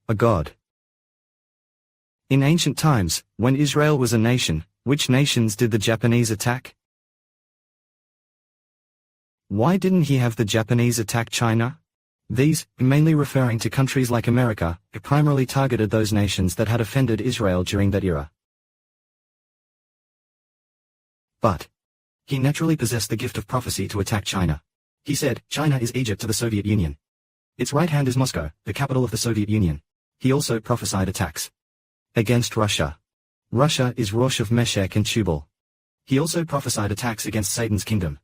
a god. In ancient times, when Israel was a nation, which nations did the Japanese attack? Why didn't he have the Japanese attack China? These, mainly referring to countries like America, primarily targeted those nations that had offended Israel during that era. But he naturally possessed the gift of prophecy to attack China. He said, China is Egypt to the Soviet Union. Its right hand is Moscow, the capital of the Soviet Union. He also prophesied attacks against Russia. Russia is Rosh of Meshech and Tubal. He also prophesied attacks against Satan's kingdom.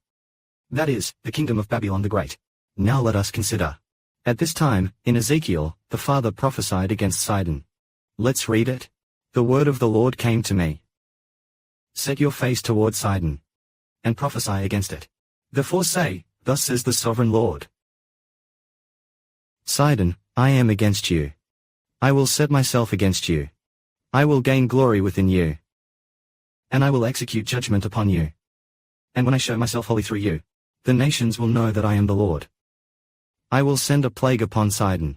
That is, the kingdom of Babylon the Great. Now let us consider. At this time, in Ezekiel, the Father prophesied against Sidon. Let's read it. The word of the Lord came to me. Set your face toward Sidon, and prophesy against it. Therefore say, Thus says the Sovereign Lord. Sidon, I am against you. I will set myself against you. I will gain glory within you. And I will execute judgment upon you. And when I show myself holy through you, the nations will know that I am the Lord. I will send a plague upon Sidon,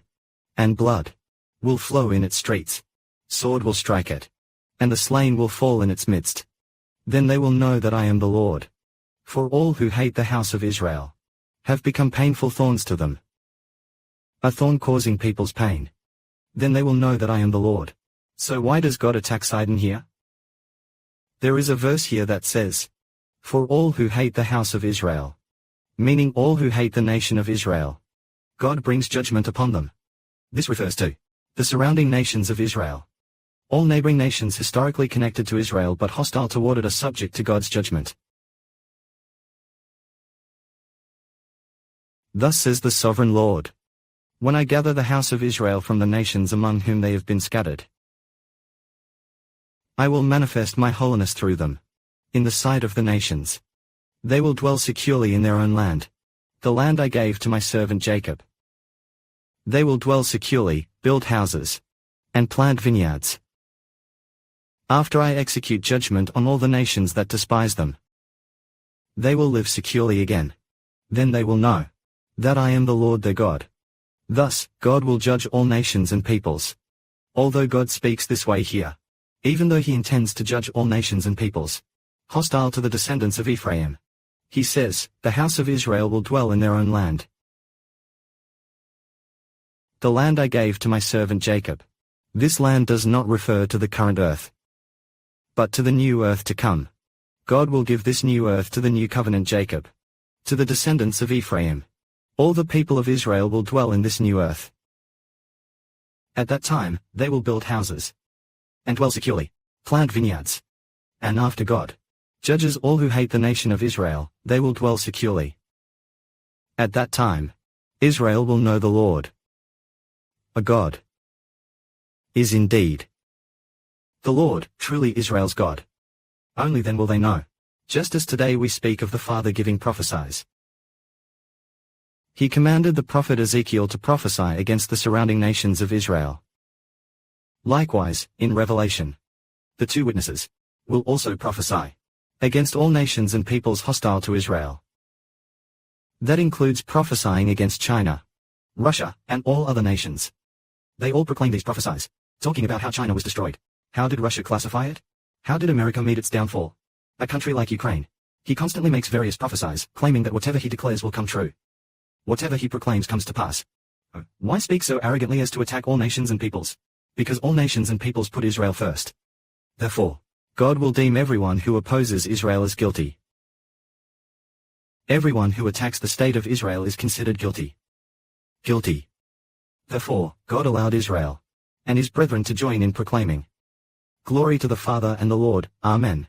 and blood will flow in its streets. Sword will strike it, and the slain will fall in its midst. Then they will know that I am the Lord. For all who hate the house of Israel have become painful thorns to them. A thorn causing people's pain. Then they will know that I am the Lord. So why does God attack Sidon here? There is a verse here that says, For all who hate the house of Israel, meaning all who hate the nation of Israel, God brings judgment upon them. This refers to the surrounding nations of Israel. All neighboring nations historically connected to Israel but hostile toward it are subject to God's judgment. Thus says the Sovereign Lord. When I gather the house of Israel from the nations among whom they have been scattered, I will manifest my holiness through them, in the sight of the nations. They will dwell securely in their own land, the land I gave to my servant Jacob. They will dwell securely, build houses, and plant vineyards. After I execute judgment on all the nations that despise them, they will live securely again. Then they will know that I am the Lord their God. Thus, God will judge all nations and peoples. Although God speaks this way here, even though he intends to judge all nations and peoples hostile to the descendants of Ephraim, he says, the house of Israel will dwell in their own land. The land I gave to my servant Jacob. This land does not refer to the current earth, but to the new earth to come. God will give this new earth to the new covenant Jacob, to the descendants of Ephraim. All the people of Israel will dwell in this new earth. At that time, they will build houses, and dwell securely, plant vineyards. And after God judges all who hate the nation of Israel, they will dwell securely. At that time, Israel will know the Lord, a God, is indeed the Lord, truly Israel's God. Only then will they know. Just as today we speak of the Father giving prophesies. He commanded the prophet Ezekiel to prophesy against the surrounding nations of Israel. Likewise, in Revelation, the two witnesses will also prophesy against all nations and peoples hostile to Israel. That includes prophesying against China, Russia, and all other nations. They all proclaim these prophecies, talking about how China was destroyed. How did Russia classify it? How did America meet its downfall? A country like Ukraine. He constantly makes various prophecies, claiming that whatever he declares will come true. Whatever he proclaims comes to pass. Why speak so arrogantly as to attack all nations and peoples? Because all nations and peoples put Israel first. Therefore, God will deem everyone who opposes Israel as guilty. Everyone who attacks the state of Israel is considered guilty. Guilty. Therefore, God allowed Israel and his brethren to join in proclaiming, Glory to the Father and the Lord, Amen.